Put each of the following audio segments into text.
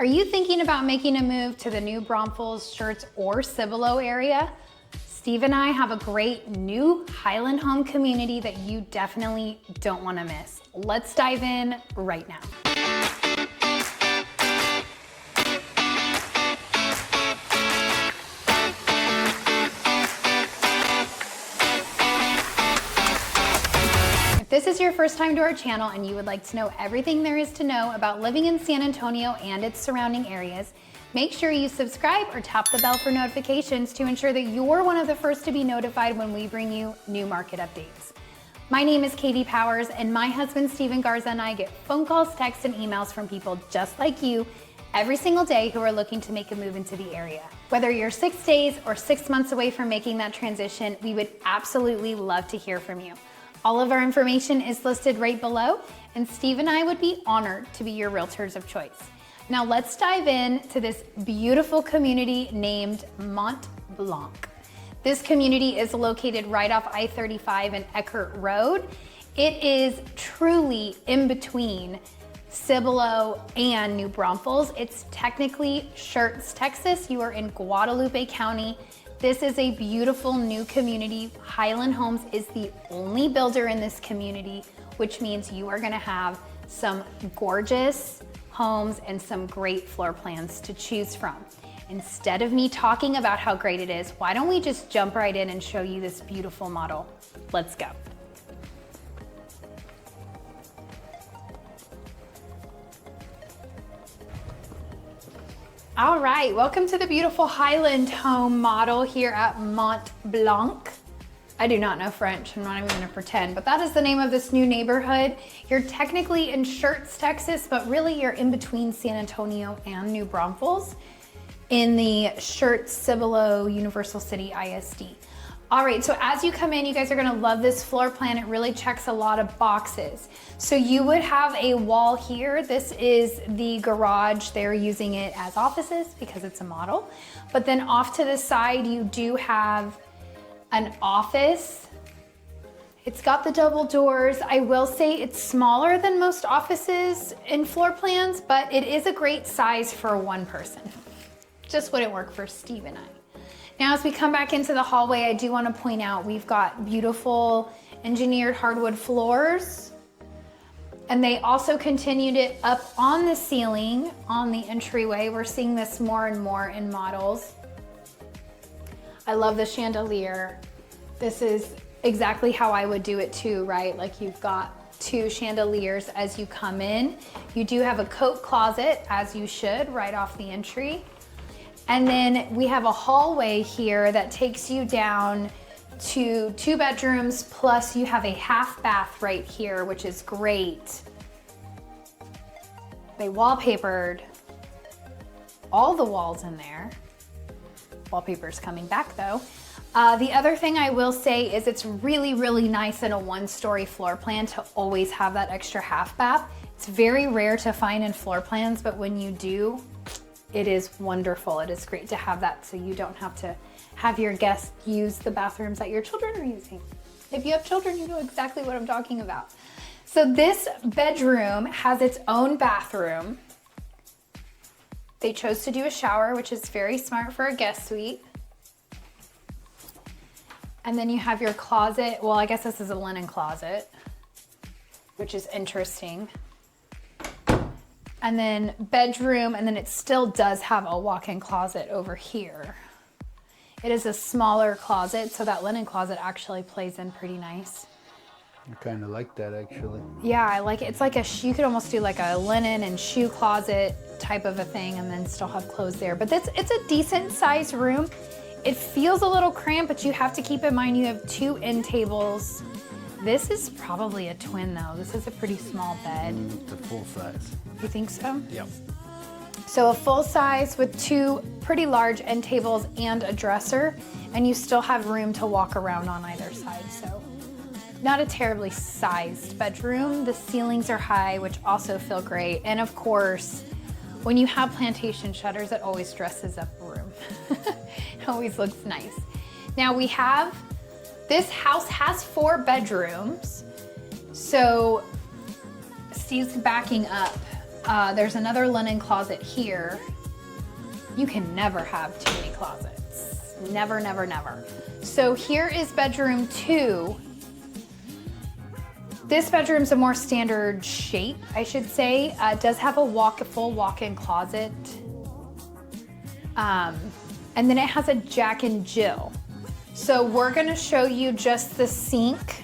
Are you thinking about making a move to the new Braunfels, Schertz, or Cibolo area? Steve and I have a great new Highland home community that you definitely don't want to miss. Let's dive in right now. If this is your first time to our channel and you would like to know everything there is to know about living in San Antonio and its surrounding areas, make sure you subscribe or tap the bell for notifications to ensure that you're one of the first to be notified when we bring you new market updates. My name is Katie Powers, and my husband Steven Garza and I get phone calls, texts, and emails from people just like you every single day who are looking to make a move into the area. Whether you're 6 days or 6 months away from making that transition, we would absolutely love to hear from you. All of our information is listed right below, and Steve and I would be honored to be your realtors of choice. Now let's dive in to this beautiful community named Mont Blanc. This community is located right off I-35 and Eckert Road. It is truly in between Cibolo and New Braunfels. It's technically Schertz, Texas. You are in Guadalupe County. This is a beautiful new community. Highland Homes is the only builder in this community, which means you are gonna have some gorgeous homes and some great floor plans to choose from. Instead of me talking about how great it is, why don't we just jump right in and show you this beautiful model? Let's go. All right, welcome to the beautiful Highland home model here at Mont Blanc. I do not know French, I'm not even gonna pretend, but that is the name of this new neighborhood. You're technically in Schertz, Texas, but really you're in between San Antonio and New Braunfels in the Schertz Cibolo Universal City ISD. All right, so as you come in, you guys are gonna love this floor plan. It really checks a lot of boxes. So you would have a wall here. This is the garage. They're using it as offices because it's a model. But then off to the side, you do have an office. It's got the double doors. I will say it's smaller than most offices in floor plans, but it is a great size for one person. Just wouldn't work for Steve and I. Now, as we come back into the hallway, I do want to point out we've got beautiful engineered hardwood floors, and they also continued it up on the ceiling on the entryway. We're seeing this more and more in models. I love the chandelier. This is exactly how I would do it too, right? Like you've got 2 chandeliers as you come in. You do have a coat closet, as you should, right off the entry. And then we have a hallway here that takes you down to 2 bedrooms, plus you have a half bath right here, which is great. They wallpapered all the walls in there. Wallpaper's coming back though. The other thing I will say is it's really, really nice in a 1-story floor plan to always have that extra half bath. It's very rare to find in floor plans, but when you do, it is wonderful. It is great to have that so you don't have to have your guests use the bathrooms that your children are using. If you have children, you know exactly what I'm talking about. So this bedroom has its own bathroom. They chose to do a shower, which is very smart for a guest suite. And then you have your closet. Well, I guess this is a linen closet, which is interesting. And then bedroom, and then it still does have a walk-in closet over here. It is a smaller closet, so that linen closet actually plays in pretty nice. I kind of like that actually. Yeah, I like it. It's like you could almost do like a linen and shoe closet type of a thing and then still have clothes there. But it's a decent sized room. It feels a little cramped, but you have to keep in mind you have 2 end tables. This is probably a twin though. This is a pretty small bed. It's a full size. You think so? Yep. So a full size with 2 pretty large end tables and a dresser, and you still have room to walk around on either side. So not a terribly sized bedroom. The ceilings are high, which also feel great. And of course, when you have plantation shutters, it always dresses up a room. It always looks nice. Now this house has 4 bedrooms. So Steve's backing up There's another linen closet here. You can never have too many closets. Never, never, never. So here is bedroom 2. This bedroom's a more standard shape, I should say. It does have a full walk-in closet. And then it has a Jack and Jill. So we're gonna show you just the sink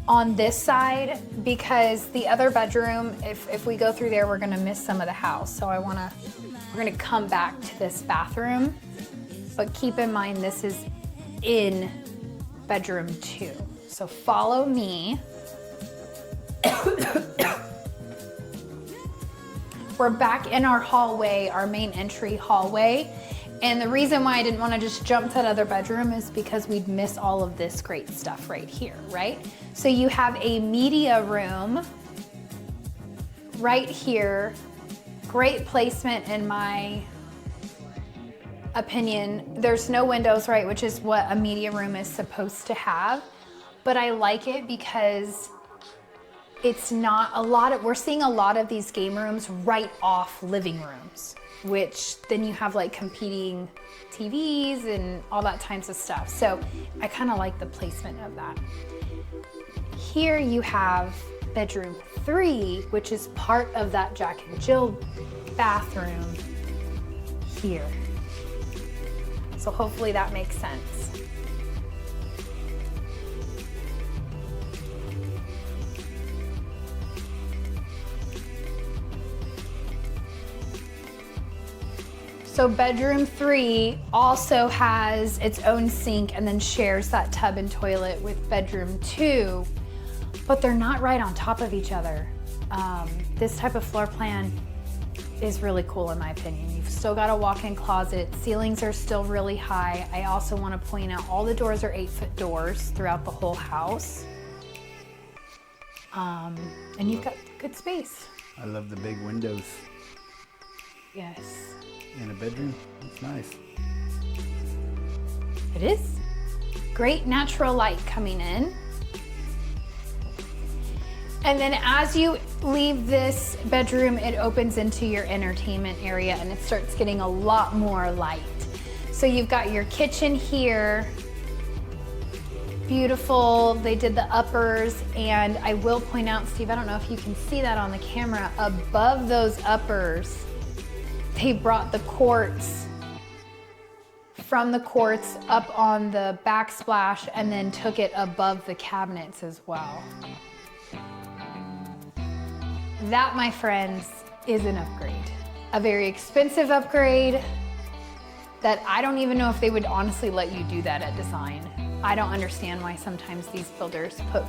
on this side because the other bedroom, if we go through there, we're gonna miss some of the house. So we're gonna come back to this bathroom, but keep in mind this is in bedroom 2. So follow me. We're back in our hallway, our main entry hallway. And the reason why I didn't want to just jump to that other bedroom is because we'd miss all of this great stuff right here, right? So you have a media room right here. Great placement in my opinion. There's no windows, right, which is what a media room is supposed to have. But I like it because it's not we're seeing a lot of these game rooms right off living rooms, which then you have like competing TVs and all that kinds of stuff. So I kind of like the placement of that. Here you have bedroom 3, which is part of that Jack and Jill bathroom here. So hopefully that makes sense. So bedroom 3 also has its own sink and then shares that tub and toilet with bedroom 2, but they're not right on top of each other. This type of floor plan is really cool in my opinion. You've still got a walk-in closet, ceilings are still really high. I also want to point out all the doors are 8-foot doors throughout the whole house. And you've got good space. I love the big windows Yes. in a bedroom. It's nice. It is. Great natural light coming in. And then as you leave this bedroom, it opens into your entertainment area and it starts getting a lot more light. So you've got your kitchen here. Beautiful. They did the uppers, and I will point out, Steve, I don't know if you can see that on the camera, above those uppers, they brought the quartz from the quartz up on the backsplash and then took it above the cabinets as well. That, my friends, is an upgrade. A very expensive upgrade that I don't even know if they would honestly let you do that at design. I don't understand why sometimes these builders put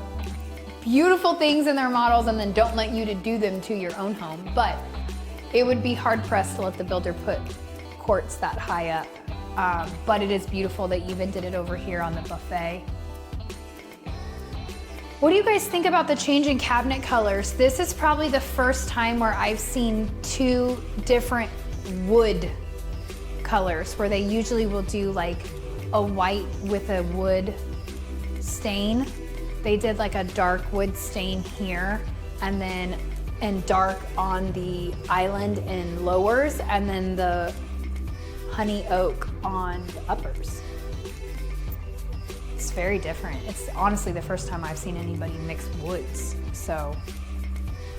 beautiful things in their models and then don't let you to do them to your own home, but it would be hard pressed to let the builder put quartz that high up. But it is beautiful. They even did it over here on the buffet. What do you guys think about the change in cabinet colors? This is probably the first time where I've seen 2 different wood colors, where they usually will do like a white with a wood stain. They did like a dark wood stain here, and then and dark on the island and lowers, and then the honey oak on the uppers. It's very different. It's honestly the first time I've seen anybody mix woods. So,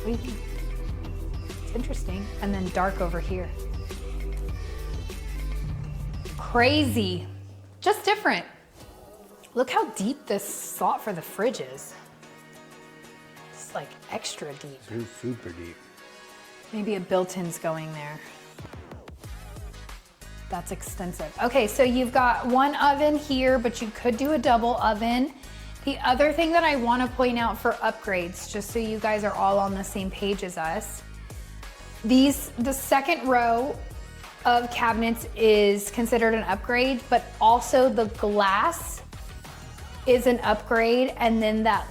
what do you think? It's interesting. And then dark over here. Crazy. Just different. Look how deep this slot for the fridge is. It's like extra deep. Super deep. Maybe a built-in's going there. That's extensive. Okay, so you've got one oven here, but you could do a double oven. The other thing that I want to point out for upgrades, just so you guys are all on the same page as us, the second row of cabinets is considered an upgrade, but also the glass is an upgrade, and then that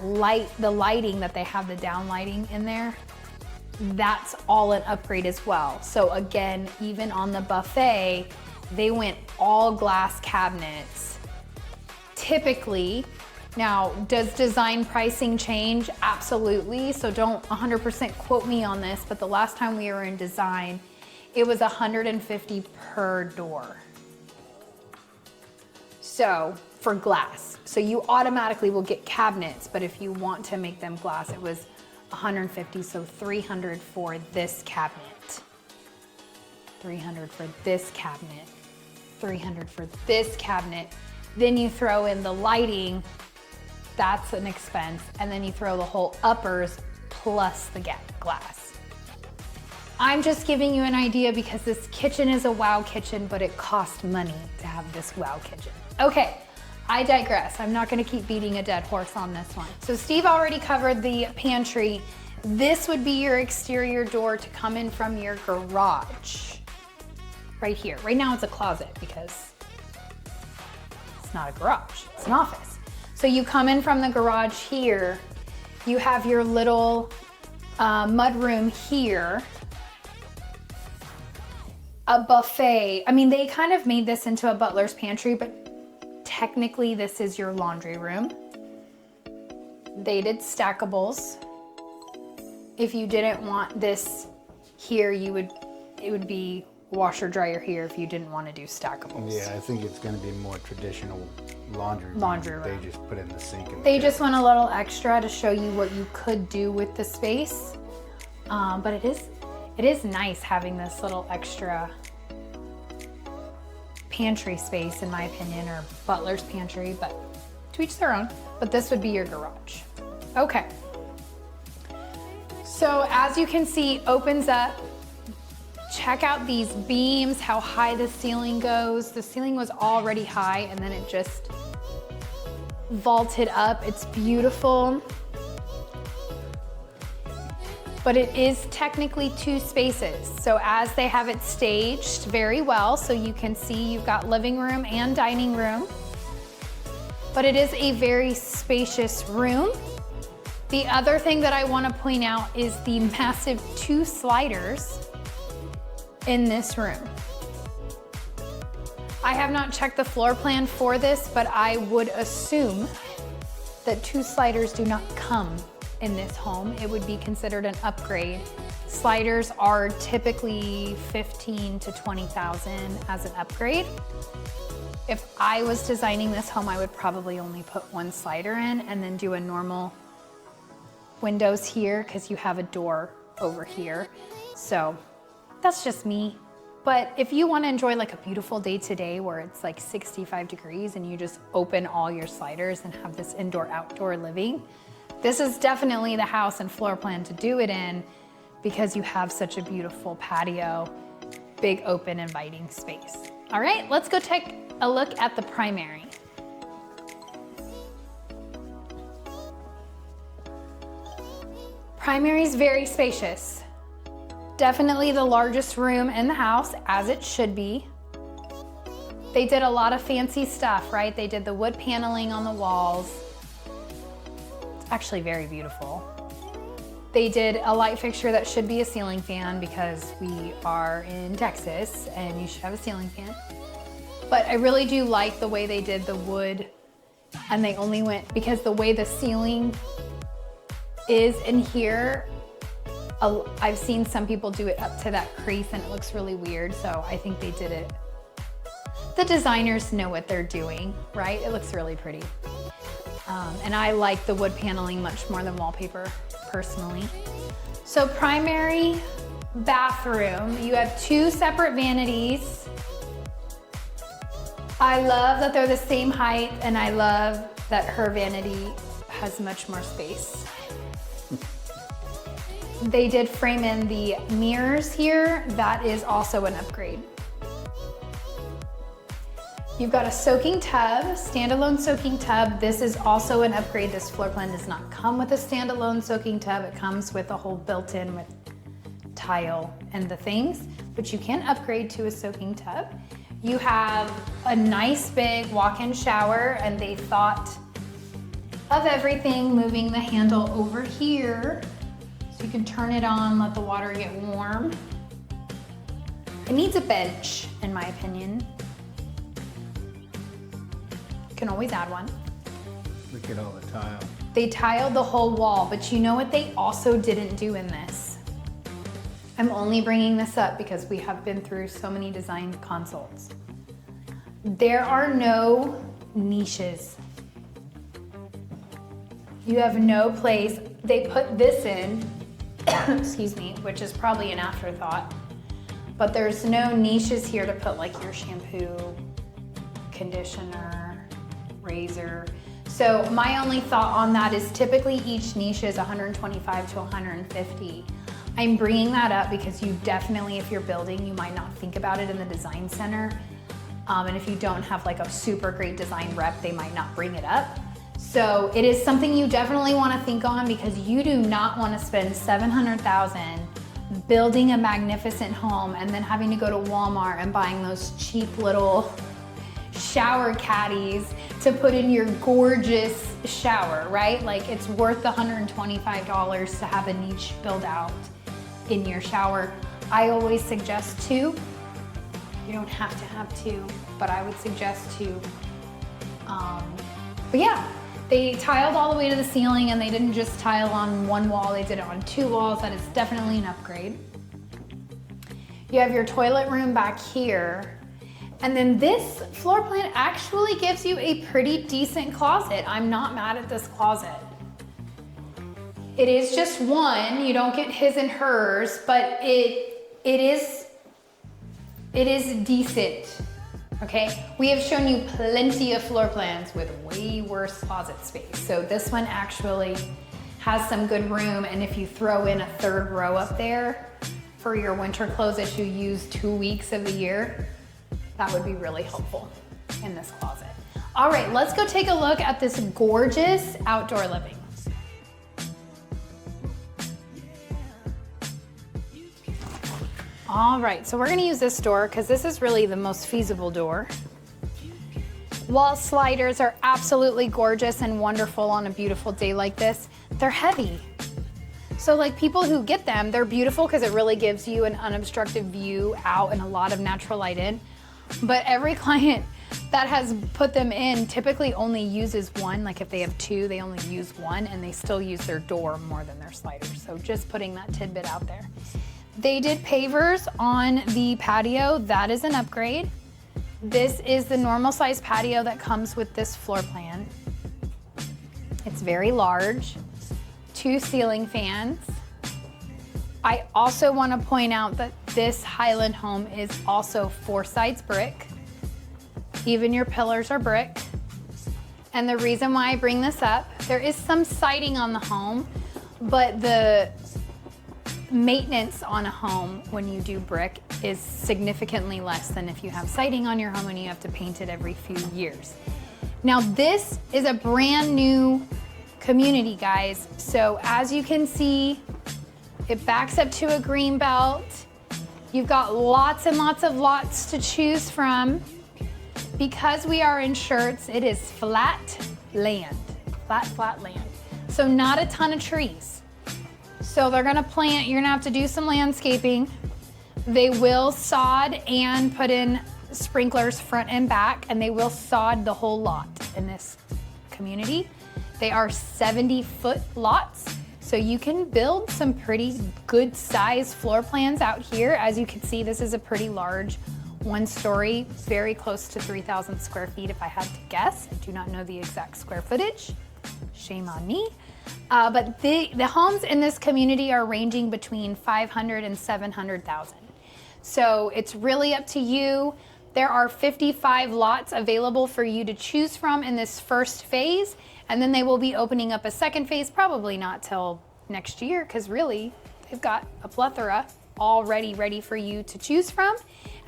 the lighting that they have, the down lighting in there, that's all an upgrade as well. So again, even on the buffet, they went all glass cabinets. Typically, Now, does design pricing change? Absolutely. So don't 100% quote me on this, but the last time we were in design, it was $150 per door. So for glass. So you automatically will get cabinets, but if you want to make them glass, it was $150, so $300 for this cabinet. $300 for this cabinet. $300 for this cabinet. Then you throw in the lighting, that's an expense, and then you throw the whole uppers plus the glass. I'm just giving you an idea because this kitchen is a wow kitchen, but it costs money to have this wow kitchen. Okay, I digress. I'm not gonna keep beating a dead horse on this one. So Steve already covered the pantry. This would be your exterior door to come in from your garage. Right here. Right now it's a closet because it's not a garage, it's an office. So you come in from the garage here, you have your little mudroom here, a buffet. I mean, they kind of made this into a butler's pantry, but technically this is your laundry room. They did stackables. If you didn't want this here, it would be washer dryer here if you didn't want to do stackables. Yeah, I think it's going to be more traditional laundry room. They just put in the sink. They just went a little extra to show you what you could do with the space. But it is nice having this little extra pantry space, in my opinion, or butler's pantry, but to each their own. But this would be your garage. Okay. So as you can see, opens up. Check out these beams, how high the ceiling goes. The ceiling was already high and then it just vaulted up. It's beautiful. But it is technically two spaces. So as they have it staged very well, so you can see you've got living room and dining room. But it is a very spacious room. The other thing that I want to point out is the massive 2 sliders in this room. I have not checked the floor plan for this, but I would assume that 2 sliders do not come in this home. It would be considered an upgrade. Sliders are typically $15,000 to $20,000 as an upgrade. If I was designing this home, I would probably only put 1 slider in and then do a normal windows here because you have a door over here. So that's just me. But if you want to enjoy like a beautiful day today where it's like 65 degrees and you just open all your sliders and have this indoor-outdoor living, this is definitely the house and floor plan to do it in because you have such a beautiful patio, big open inviting space. All right, let's go take a look at the primary. Primary is very spacious. Definitely the largest room in the house, as it should be. They did a lot of fancy stuff, right? They did the wood paneling on the walls. It's actually very beautiful. They did a light fixture that should be a ceiling fan because we are in Texas and you should have a ceiling fan. But I really do like the way they did the wood, and they only went, because the way the ceiling is in here, I've seen some people do it up to that crease and it looks really weird, so I think they did it. The designers know what they're doing, right? It looks really pretty. And I like the wood paneling much more than wallpaper, personally. So primary bathroom, you have 2 separate vanities. I love that they're the same height, and I love that her vanity has much more space. They did frame in the mirrors here. That is also an upgrade. You've got a soaking tub, standalone soaking tub. This is also an upgrade. This floor plan does not come with a standalone soaking tub. It comes with a whole built-in with tile and the things, but you can upgrade to a soaking tub. You have a nice big walk-in shower, and they thought of everything, moving the handle over here. You can turn it on, let the water get warm. It needs a bench, in my opinion. You can always add one. We Look at all the tile. They tiled the whole wall, but you know what they also didn't do in this? I'm only bringing this up because we have been through so many design consults. There are no niches. You have no place. They put this in, excuse me, which is probably an afterthought, but there's no niches here to put like your shampoo, conditioner, razor. So my only thought on that is typically each niche is 125 to 150. I'm bringing that up because you definitely, if you're building, you might not think about it in the design center. And if you don't have like a super great design rep, they might not bring it up. So it is something you definitely want to think on because you do not want to spend $700,000 building a magnificent home and then having to go to Walmart and buying those cheap little shower caddies to put in your gorgeous shower, right? Like it's worth the $125 to have a niche built out in your shower. I always suggest 2. You don't have to have 2, but I would suggest 2. But yeah, they tiled all the way to the ceiling and they didn't just tile on 1 wall, they did it on 2 walls. That is definitely an upgrade. You have your toilet room back here. And then this floor plan actually gives you a pretty decent closet. I'm not mad at this closet. It is just 1, you don't get his and hers, but it is decent, okay? We have shown you plenty of floor plans with way worse closet space. So this one actually has some good room, and if you throw in a 3rd row up there for your winter clothes that you use 2 weeks of the year, that would be really helpful in this closet. All right, let's go take a look at this gorgeous outdoor living. All right, so we're gonna use this door because this is really the most feasible door. Wall sliders are absolutely gorgeous and wonderful on a beautiful day like this. They're heavy. So like people who get them, they're beautiful because it really gives you an unobstructed view out and a lot of natural light in. But every client that has put them in typically only uses 1. Like if they have 2, they only use 1 and they still use their door more than their sliders. So just putting that tidbit out there. They did pavers on the patio. That is an upgrade. This is the normal size patio that comes with this floor plan. It's very large. 2 ceiling fans. I also want to point out that this Highland home is also 4 sides brick. Even your pillars are brick. And the reason why I bring this up, there is some siding on the home, but the maintenance on a home when you do brick is significantly less than if you have siding on your home and you have to paint it every few years. Now this is a brand new community, guys. So as you can see, it backs up to a green belt. You've got lots and lots of lots to choose from. Because we are in Schertz, it is flat land, flat land. So not a ton of trees. So they're gonna plant, you're gonna have to do some landscaping. They will sod and put in sprinklers front and back, and they will sod the whole lot in this community. They are 70-foot lots, so you can build some pretty good size floor plans out here. As you can see, this is a pretty large 1-story, very close to 3,000 square feet if I had to guess. I do not know the exact square footage. Shame on me. But the homes in this community are ranging between 500 and 700,000. So it's really up to you. There are 55 lots available for you to choose from in this first phase, and then they will be opening up a second phase, probably not till next year, because really they've got a plethora already ready for you to choose from,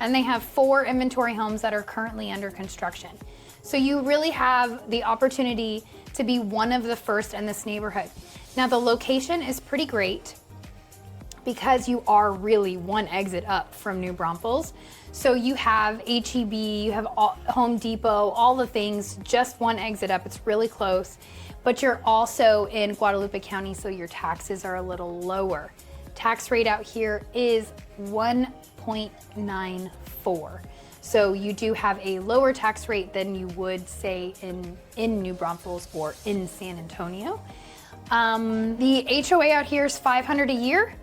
and they have 4 inventory homes that are currently under construction. So you really have the opportunity to be one of the first in this neighborhood. Now the location is pretty great because you are really 1 exit up from New Braunfels. So you have HEB, you have Home Depot, all the things, just 1 exit up. It's really close, but you're also in Guadalupe County, so your taxes are a little lower. Tax rate out here is 1.94. So you do have a lower tax rate than you would say in New Braunfels or in San Antonio. The HOA out here is $500 a year.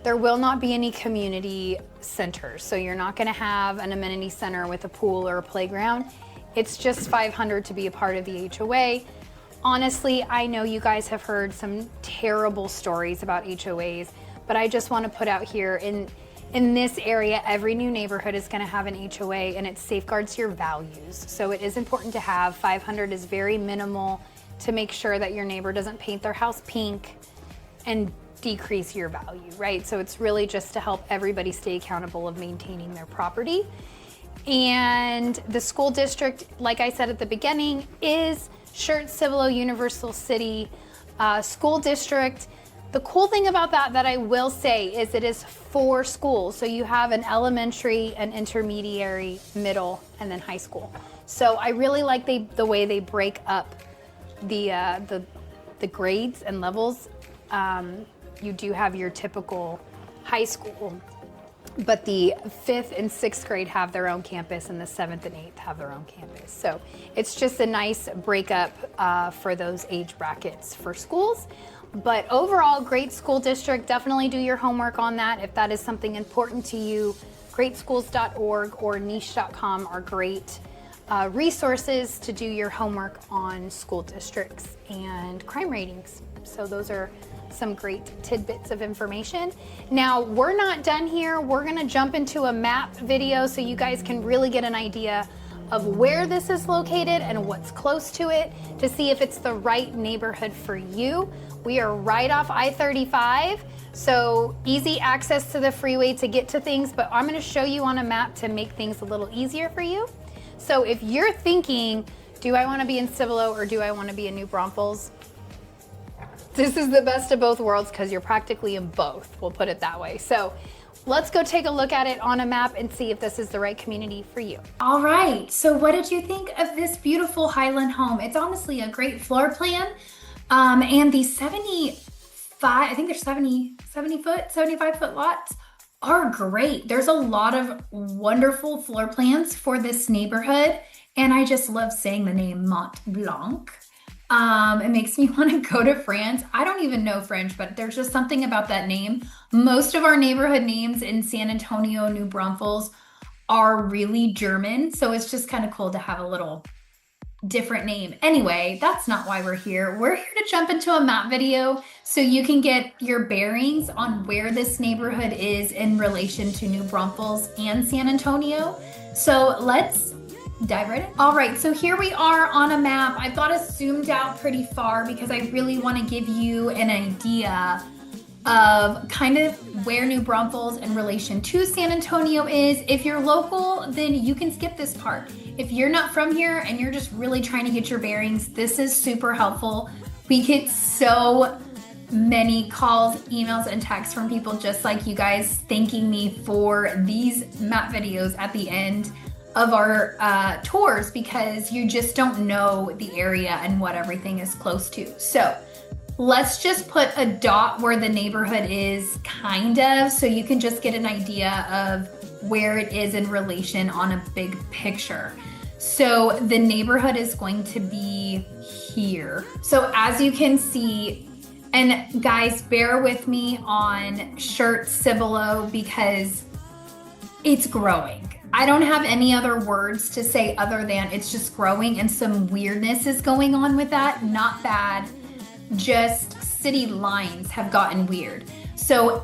There will not be any community centers. So you're not gonna have an amenity center with a pool or a playground. It's just $500 to be a part of the HOA. Honestly, I know you guys have heard some terrible stories about HOAs, but I just wanna put out here in this area, every new neighborhood is gonna have an HOA, and it safeguards your values. So it is important to have. 500 is very minimal to make sure that your neighbor doesn't paint their house pink and decrease your value, right? So it's really just to help everybody stay accountable of maintaining their property. And the school district, like I said at the beginning, is Schertz Cibolo Universal City School District. The cool thing about that I will say is it is 4 schools. So you have an elementary, an intermediary, middle, and then high school. So I really like the way they break up the grades and levels. You do have your typical high school, but the 5th and 6th grade have their own campus, and the 7th and 8th have their own campus. So it's just a nice breakup for those age brackets for schools. But overall, great school district. Definitely do your homework on that if that is something important to you. Greatschools.org or niche.com are great resources to do your homework on school districts and crime ratings. So those are some great tidbits of information. Now, we're not done here. We're gonna jump into a map video so you guys can really get an idea of where this is located and what's close to it to see if it's the right neighborhood for you. We are right off I-35, so easy access to the freeway to get to things, but I'm gonna show you on a map to make things a little easier for you. So if you're thinking, do I wanna be in Cibolo or do I wanna be in New Braunfels? This is the best of both worlds because you're practically in both, we'll put it that way. So let's go take a look at it on a map and see if this is the right community for you. All right, so what did you think of this beautiful Highland home? It's honestly a great floor plan. And the 75, I think they're 75 foot lots are great. There's a lot of wonderful floor plans for this neighborhood. And I just love saying the name Mont Blanc. It makes me want to go to France. I don't even know French, but there's just something about that name. Most of our neighborhood names in San Antonio, New Braunfels are really German. So it's just kind of cool to have a little different name. Anyway, that's not why we're here. We're here to jump into a map video so you can get your bearings on where this neighborhood is in relation to New Braunfels and San Antonio. So let's dive right in. All right, so here we are on a map. I've got it zoomed out pretty far because I really want to give you an idea of kind of where New Braunfels in relation to San Antonio is. If you're local, then you can skip this part. If you're not from here and you're just really trying to get your bearings, this is super helpful. We get so many calls, emails, and texts from people just like you guys thanking me for these map videos at the end of our tours because you just don't know the area and what everything is close to. So let's just put a dot where the neighborhood is, kind of, so you can just get an idea of where it is in relation on a big picture. So the neighborhood is going to be here. So as you can see, and guys, bear with me on Schertz Cibolo because it's growing. I don't have any other words to say other than it's just growing and some weirdness is going on with that. Not bad, just city lines have gotten weird. So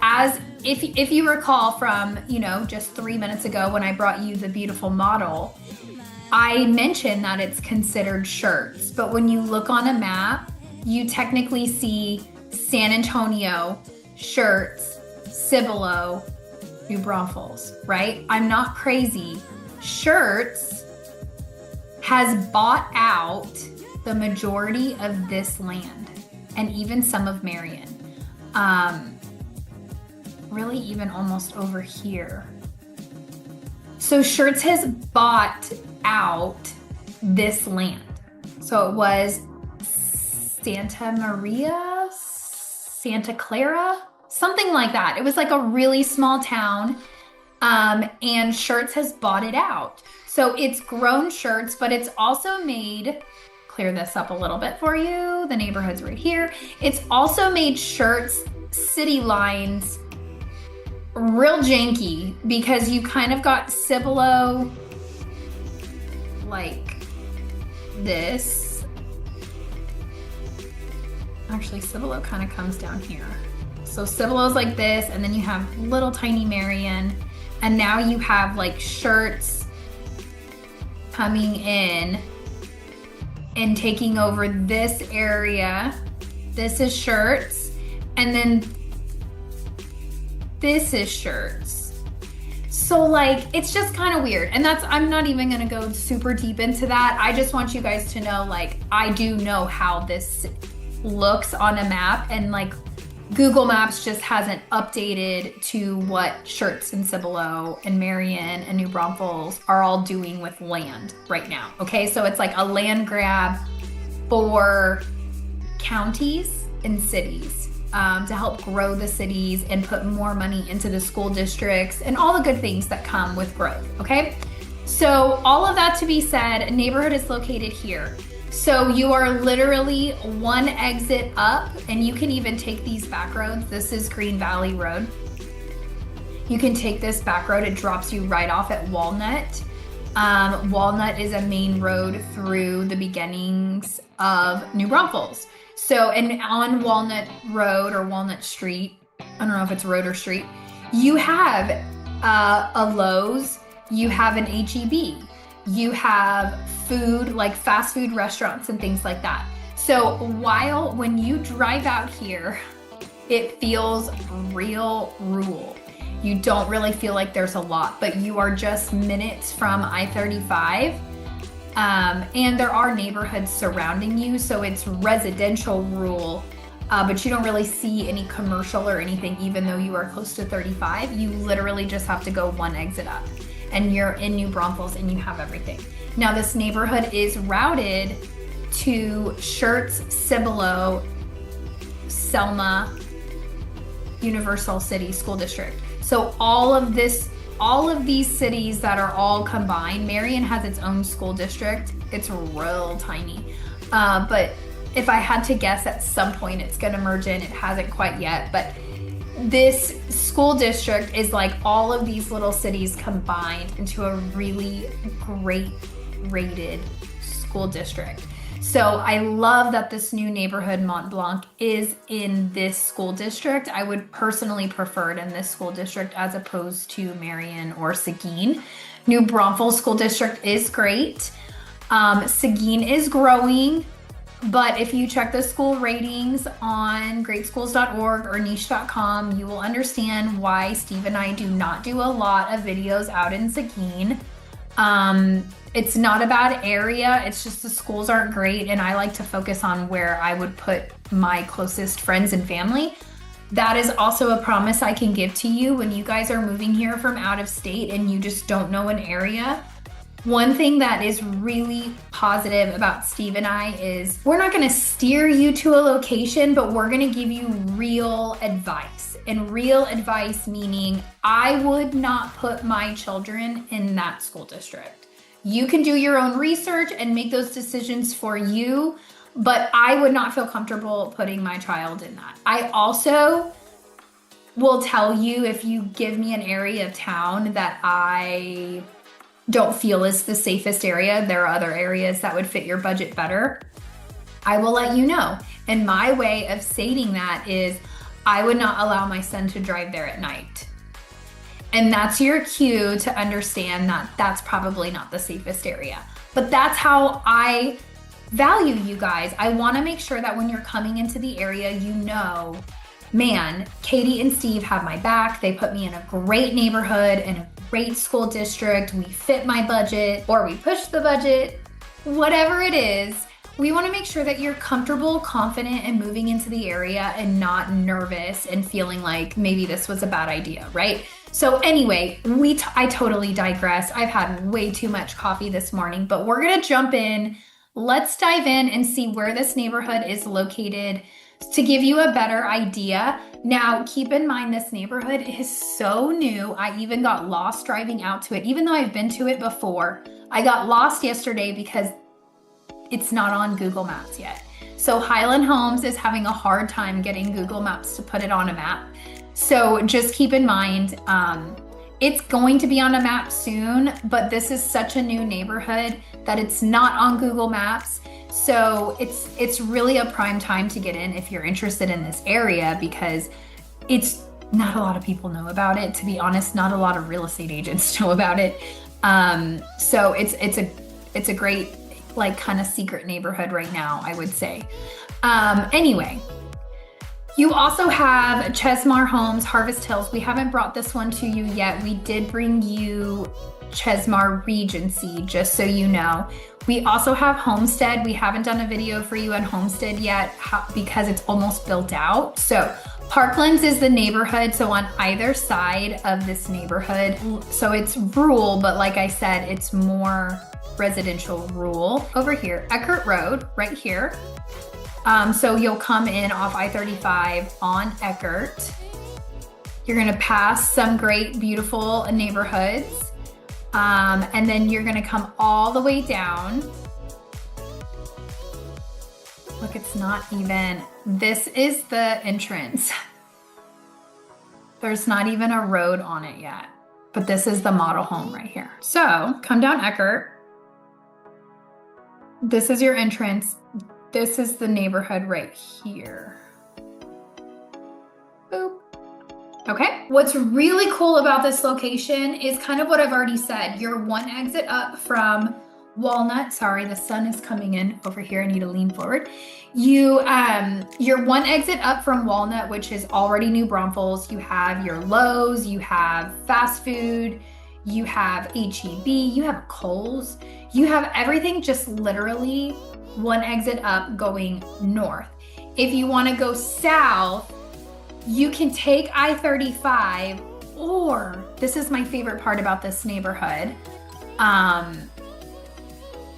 if you recall from, just 3 minutes ago when I brought you the beautiful model, I mentioned that it's considered Schertz, but when you look on a map, you technically see San Antonio, Schertz, Cibolo, New Braunfels, right? I'm not crazy. Schertz has bought out the majority of this land and even some of Marion. Really even almost over here. So Schertz has bought out this land. So it was Santa Maria, Santa Clara, something like that. It was like a really small town. And Schertz has bought it out. So it's grown Schertz, but it's also made, clear this up a little bit for you. The neighborhood's right here. It's also made Schertz city lines real janky because you kind of got Cibolo like this. Actually, Cibolo kind of comes down here. So Cibolo's like this, and then you have little tiny Marion, and now you have like Schertz coming in and taking over this area. This is Schertz, and then this is Schertz. So like, it's just kind of weird. And I'm not even gonna go super deep into that. I just want you guys to know, like, I do know how this looks on a map, and like Google Maps just hasn't updated to what Schertz and Cibolo and Marion and New Braunfels are all doing with land right now. Okay, so it's like a land grab for counties and cities to help grow the cities and put more money into the school districts and all the good things that come with growth, okay? So all of that to be said, a neighborhood is located here. So you are literally one exit up, and you can even take these back roads. This is Green Valley Road. You can take this back road. It drops you right off at Walnut. Walnut is a main road through the beginnings of New Braunfels. So, and on Walnut Road or Walnut Street, I don't know if it's road or street, you have a Lowe's, you have an H-E-B, you have food, like fast food restaurants and things like that. So when you drive out here, it feels real rural. You don't really feel like there's a lot, but you are just minutes from I-35. And there are neighborhoods surrounding you, so it's residential rural, but you don't really see any commercial or anything, even though you are close to 35. You literally just have to go one exit up, and you're in New Braunfels and you have everything. Now this neighborhood is routed to Schertz, Cibolo, Selma, Universal City School District. So all of these cities that are all combined, Marion has its own school district. It's real tiny. But if I had to guess, at some point it's gonna merge in. It hasn't quite yet, but this school district is like all of these little cities combined into a really great rated school district. So I love that this new neighborhood, Mont Blanc, is in this school district. I would personally prefer it in this school district as opposed to Marion or Seguin. New Braunfels School District is great. Seguin is growing, but if you check the school ratings on greatschools.org or niche.com, you will understand why Steve and I do not do a lot of videos out in Seguin. It's not a bad area, it's just the schools aren't great, and I like to focus on where I would put my closest friends and family. That is also a promise I can give to you when you guys are moving here from out of state and you just don't know an area. One thing that is really positive about Steve and I is we're not gonna steer you to a location, but we're gonna give you real advice. And real advice meaning I would not put my children in that school district. You can do your own research and make those decisions for you, but I would not feel comfortable putting my child in that. I also will tell you, if you give me an area of town that I don't feel is the safest area, there are other areas that would fit your budget better, I will let you know. And my way of stating that is I would not allow my son to drive there at night. And that's your cue to understand that that's probably not the safest area. But that's how I value you guys. I want to make sure that when you're coming into the area, you know, man, Katie and Steve have my back. They put me in a great neighborhood and a great school district. We fit my budget, or we push the budget, whatever it is. We want to make sure that you're comfortable, confident, and moving into the area and not nervous and feeling like maybe this was a bad idea, right? So anyway, I totally digress. I've had way too much coffee this morning, but we're gonna jump in. Let's dive in and see where this neighborhood is located to give you a better idea. Now, keep in mind, this neighborhood is so new. I even got lost driving out to it. Even though I've been to it before, I got lost yesterday because it's not on Google Maps yet. So Highland Homes is having a hard time getting Google Maps to put it on a map. So just keep in mind, it's going to be on a map soon, but this is such a new neighborhood that it's not on Google Maps. So it's really a prime time to get in if you're interested in this area, because it's not a lot of people know about it. To be honest, not a lot of real estate agents know about it. So it's a great, like, kind of secret neighborhood right now, I would say. Anyway, you also have Chesmar Homes, Harvest Hills. We haven't brought this one to you yet. We did bring you Chesmar Regency, just so you know. We also have Homestead. We haven't done a video for you on Homestead yet because it's almost built out. So Parklands is the neighborhood, so on either side of this neighborhood. So it's rural, but like I said, it's more residential rural. Over here, Eckert Road, right here. So you'll come in off I-35 on Eckert. You're gonna pass some great, beautiful neighborhoods. And then you're gonna come all the way down. Look, it's not even, this is the entrance. There's not even a road on it yet, but this is the model home right here. So come down Eckert. This is your entrance. This is the neighborhood right here. Boop. Okay. What's really cool about this location is kind of what I've already said. You're one exit up from Walnut. Sorry, the sun is coming in over here. I need to lean forward. You're one exit up from Walnut, which is already New Braunfels. You have your Lowe's, you have fast food, you have H-E-B, you have Kohl's. You have everything just literally one exit up going north. If you want to go south, you can take I-35, or this is my favorite part about this neighborhood,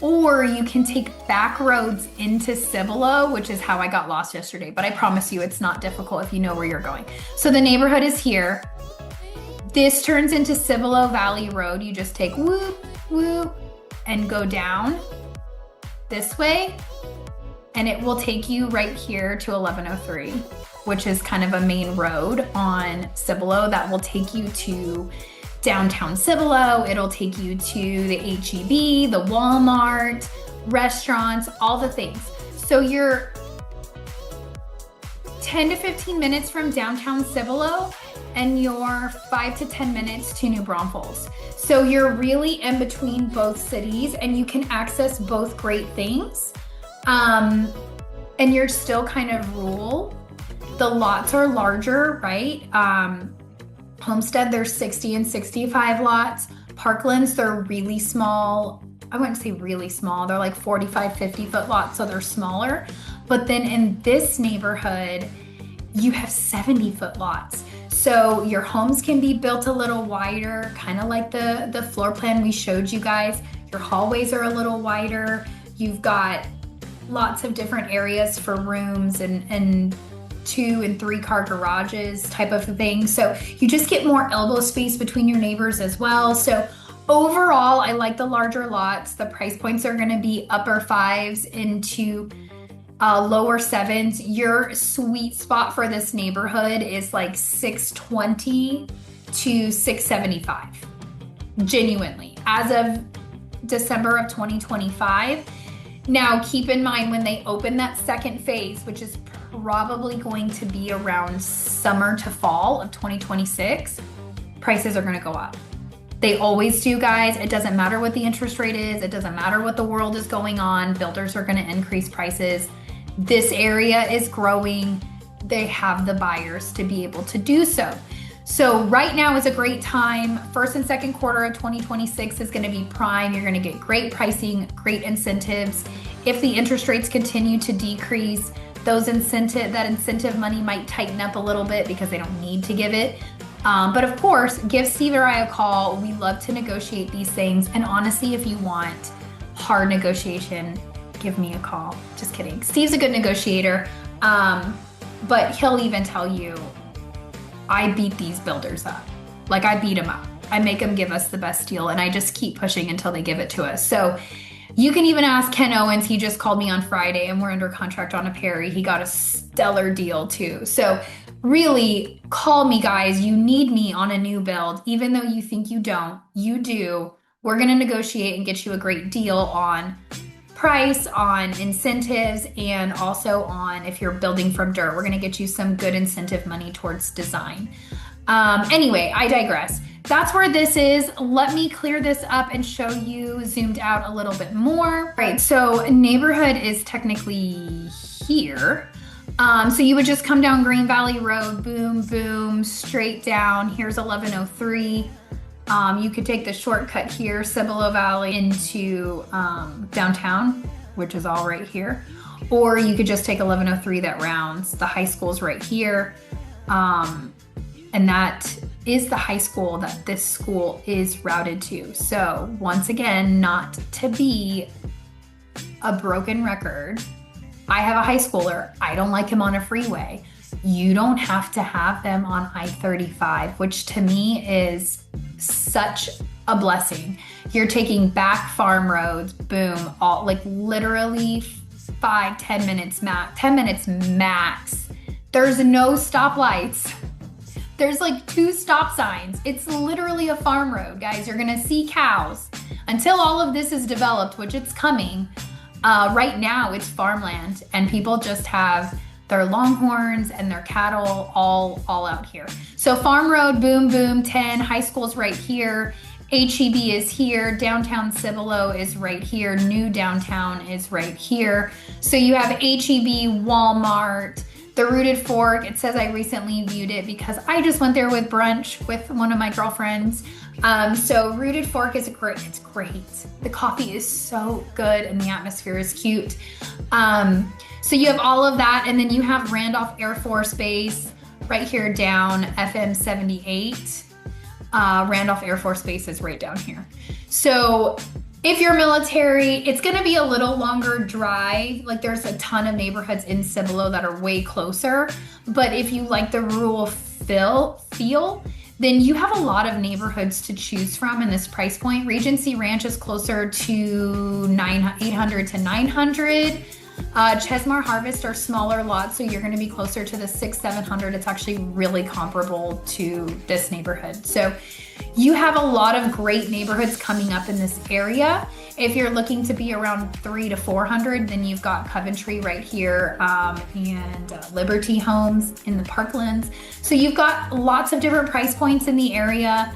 or you can take back roads into Cibolo, which is how I got lost yesterday, but I promise you it's not difficult if you know where you're going. So the neighborhood is here. This turns into Cibolo Valley Road. You just take whoop, whoop, and go down this way, and it will take you right here to 1103, which is kind of a main road on Cibolo that will take you to downtown Cibolo. It'll take you to the H-E-B, the Walmart, restaurants, all the things. So you're 10 to 15 minutes from downtown Cibolo, and you're 5 to 10 minutes to New Braunfels. So you're really in between both cities, and you can access both great things. And you're still kind of rural. The lots are larger, right? Homestead, there's 60 and 65 lots. Parklands, they're really small. I wouldn't say really small. They're like 45, 50 foot lots, so they're smaller. But then in this neighborhood, you have 70 foot lots. So your homes can be built a little wider, kind of like the floor plan we showed you guys. Your hallways are a little wider. You've got lots of different areas for rooms and 2 and 3 car garages type of thing. So you just get more elbow space between your neighbors as well. So overall, I like the larger lots. The price points are gonna be upper 5s into lower 7s. Your sweet spot for this neighborhood is like 620 to 675, genuinely, as of December of 2025. Now, keep in mind when they open that second phase, which is probably going to be around summer to fall of 2026, prices are going to go up. They always do, guys. It doesn't matter what the interest rate is. It doesn't matter what the world is going on. Builders are going to increase prices. This area is growing. They have the buyers to be able to do so. So right now is a great time. First and second quarter of 2026 is going to be prime. You're going to get great pricing, great incentives. If the interest rates continue to decrease, that incentive money might tighten up a little bit because they don't need to give it. But of course, give Steve or I a call. We love to negotiate these things. And honestly, if you want hard negotiation, give me a call. Just kidding. Steve's a good negotiator, but he'll even tell you I beat these builders up. Like, I beat them up. I make them give us the best deal, and I just keep pushing until they give it to us. So you can even ask Ken Owens. He just called me on Friday, and we're under contract on a Perry. He got a stellar deal too. So really, call me, guys. You need me on a new build. Even though you think you don't, you do. We're going to negotiate and get you a great deal on price, on incentives, and also on if you're building from dirt. We're going to get you some good incentive money towards design. Anyway, I digress. That's where this is. Let me clear this up and show you zoomed out a little bit more. Right, so neighborhood is technically here. So you would just come down Green Valley Road, boom, boom, straight down. Here's 1103. You could take the shortcut here, Cibolo Valley, into downtown, which is all right here. Or you could just take 1103 that rounds. The high school's right here. And that is the high school that this school is routed to. So once again, not to be a broken record, I have a high schooler. I don't like him on a freeway. You don't have to have them on I-35, which to me is such a blessing. You're taking back farm roads, boom, all like literally 5-10 minutes max, 10 minutes max. There's no stoplights. There's like 2 stop signs. It's literally a farm road, guys. You're gonna see cows until all of this is developed, which it's coming. Right now it's farmland, and people just have their longhorns and their cattle all out here. So farm road, boom, boom, 10, high school's right here. HEB is here, downtown Cibolo is right here, new downtown is right here. So you have HEB, Walmart, the Rooted Fork. It says I recently viewed it because I just went there with brunch with one of my girlfriends. So Rooted Fork is great. It's great. The coffee is so good and the atmosphere is cute. So you have all of that, and then you have Randolph Air Force Base right here down FM 78. Randolph Air Force Base is right down here. So if you're military, it's going to be a little longer drive. Like, there's a ton of neighborhoods in Cibolo that are way closer. But if you like the rural feel, then you have a lot of neighborhoods to choose from in this price point. Regency Ranch is closer to 800 to 900. Chesmar Harvest are smaller lots, so you're going to be closer to the 600-700. It's actually really comparable to this neighborhood. So you have a lot of great neighborhoods coming up in this area. If you're looking to be around 300 to 400, then you've got Coventry right here, and Liberty Homes in the Parklands. So you've got lots of different price points in the area,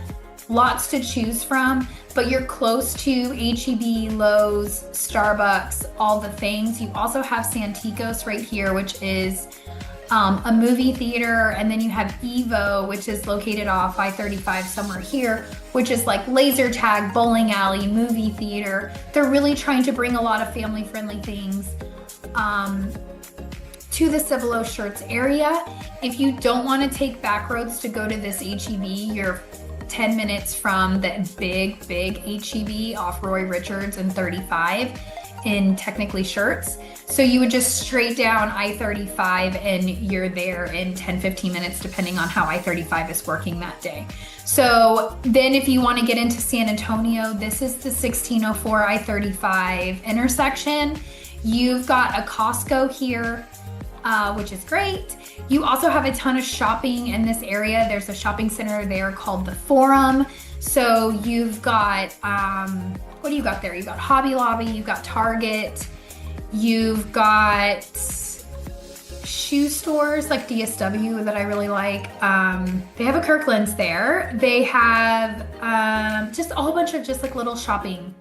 lots to choose from, but you're close to HEB, Lowe's, Starbucks, all the things. You also have Santikos right here, which is a movie theater, and then you have Evo, which is located off I-35 somewhere here, which is like laser tag, bowling alley, movie theater. They're really trying to bring a lot of family-friendly things to the Cibolo Schertz area. If you don't want to take back roads to go to this HEB, you're 10 minutes from the big HEB off Roy Richards and 35 in technically Schertz. So you would just straight down I-35 and you're there in 10-15 minutes depending on how I-35 is working that day. So then if you want to get into San Antonio, this is the 1604 I-35 intersection. You've got a Costco here, which is great. You also have a ton of shopping in this area. There's a shopping center there called the Forum. So you've got, what do you got there? You've got Hobby Lobby, you've got Target, you've got shoe stores like DSW that I really like. They have a Kirkland's there. They have just a whole bunch of just like little shopping.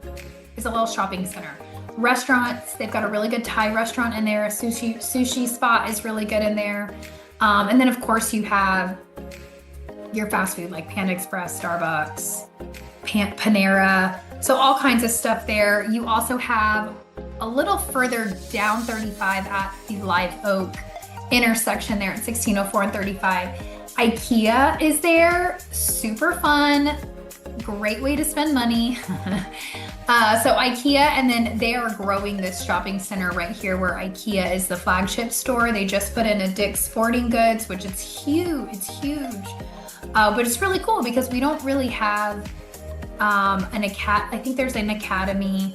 It's a little shopping center. Restaurants, they've got a really good Thai restaurant in there. A sushi spot is really good in there. And then of course you have your fast food like Panda Express, Starbucks, Panera. So all kinds of stuff there. You also have a little further down 35 at the Live Oak intersection there at 1604 and 35. IKEA is there, super fun, great way to spend money. So IKEA, and then they are growing this shopping center right here where IKEA is the flagship store. They just put in a Dick's Sporting Goods, which is huge. It's huge. But it's really cool because we don't really have I think there's an academy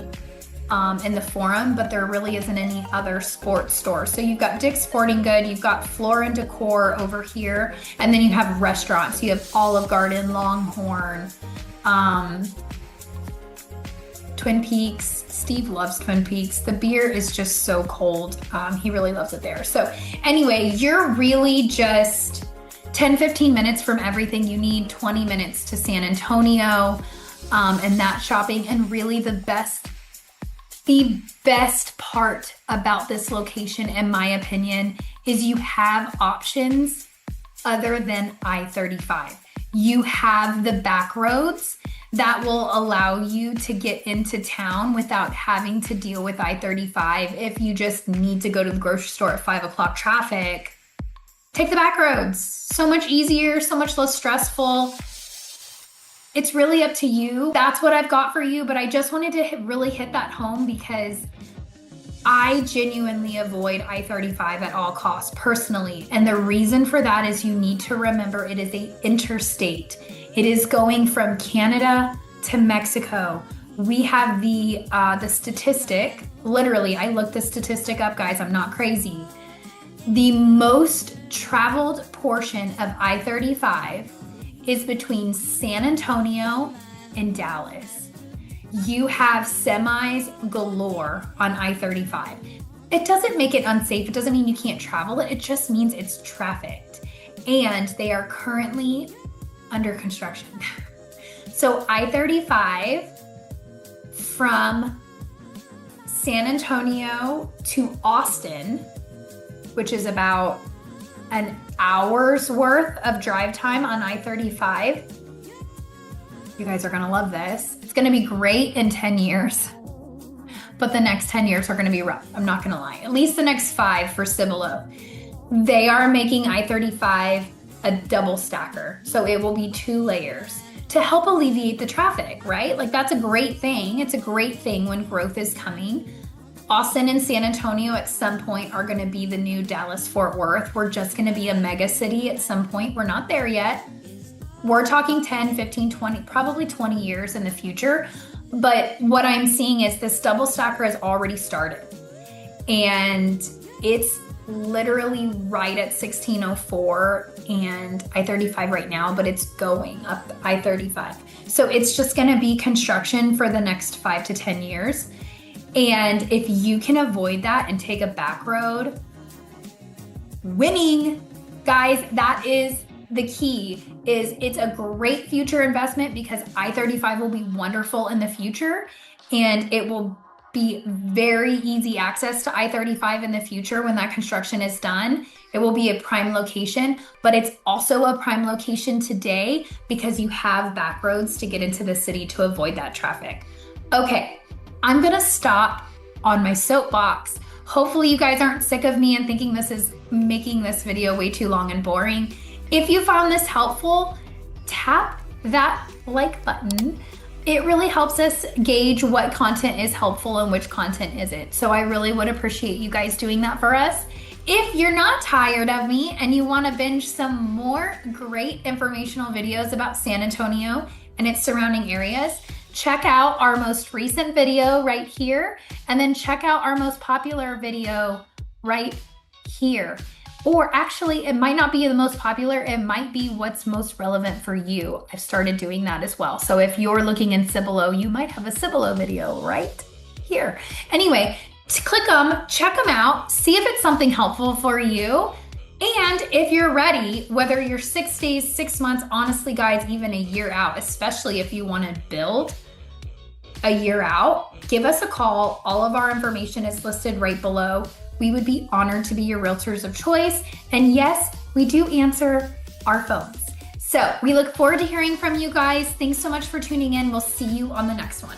in the Forum, but there really isn't any other sports store. So you've got Dick's Sporting Good, you've got Floor and Decor over here, and then you have restaurants. You have Olive Garden, Longhorn, Twin Peaks. Steve loves Twin Peaks. The beer is just so cold. He really loves it there. So anyway, you're really just 10-15 minutes from everything you need, 20 minutes to San Antonio, and that shopping. And really the best part about this location, in my opinion, is you have options other than I-35. You have the back roads that will allow you to get into town without having to deal with I-35. If you just need to go to the grocery store at 5 o'clock traffic, take the back roads. So much easier, so much less stressful. It's really up to you. That's what I've got for you, but I just wanted to really hit that home because I genuinely avoid I-35 at all costs personally. And the reason for that is you need to remember it is an interstate. It is going from Canada to Mexico. We have the statistic, literally, I looked the statistic up, guys, I'm not crazy. The most traveled portion of I-35 is between San Antonio and Dallas. You have semis galore on I-35. It doesn't make it unsafe. It doesn't mean you can't travel it. It just means it's trafficked. And they are currently under construction. So I-35 from San Antonio to Austin, which is about an hour's worth of drive time on I-35. You guys are gonna love this. It's gonna be great in 10 years, but the next 10 years are gonna be rough. I'm not gonna lie. At least the next 5 for Cibolo. They are making I-35 a double stacker. So it will be 2 layers to help alleviate the traffic, right? Like that's a great thing. It's a great thing when growth is coming. Austin and San Antonio at some point are gonna be the new Dallas-Fort Worth. We're just gonna be a mega city at some point. We're not there yet. We're talking 10, 15, 20, probably 20 years in the future. But what I'm seeing is this double stacker has already started. And it's literally right at 1604 and I-35 right now, but it's going up I-35. So it's just gonna be construction for the next 5 to 10 years. And if you can avoid that and take a back road, winning, guys, that is the key. Is it's a great future investment because I-35 will be wonderful in the future and it will be very easy access to I-35 in the future when that construction is done. It will be a prime location, but it's also a prime location today because you have back roads to get into the city to avoid that traffic. Okay, I'm gonna stop on my soapbox. Hopefully you guys aren't sick of me and thinking this is making this video way too long and boring. If you found this helpful, tap that like button. It really helps us gauge what content is helpful and which content isn't. So I really would appreciate you guys doing that for us. If you're not tired of me and you want to binge some more great informational videos about San Antonio and its surrounding areas, check out our most recent video right here, and then check out our most popular video right here. Or actually, it might not be the most popular, it might be what's most relevant for you. I've started doing that as well. So if you're looking in Cibolo, you might have a Cibolo video right here. Anyway, click them, check them out, see if it's something helpful for you. And if you're ready, whether you're 6 days, 6 months, honestly guys, even a year out, especially if you wanna build a year out, give us a call. All of our information is listed right below. We would be honored to be your realtors of choice. And yes, we do answer our phones. So we look forward to hearing from you guys. Thanks so much for tuning in. We'll see you on the next one.